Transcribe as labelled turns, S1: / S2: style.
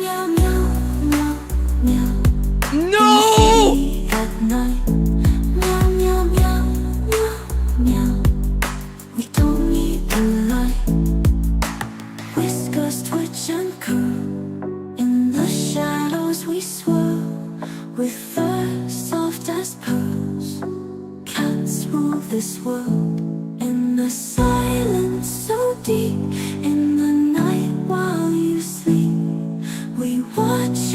S1: meow, meow, meow, meow.
S2: No!
S1: At night, meow, meow, meow, meow, meow. We don't need the light. Whiskers twitch and curl. In the shadows we swirl, with fur soft as pearls. Cats rule this world. In the silence so deep, in the night while you sleep, we watch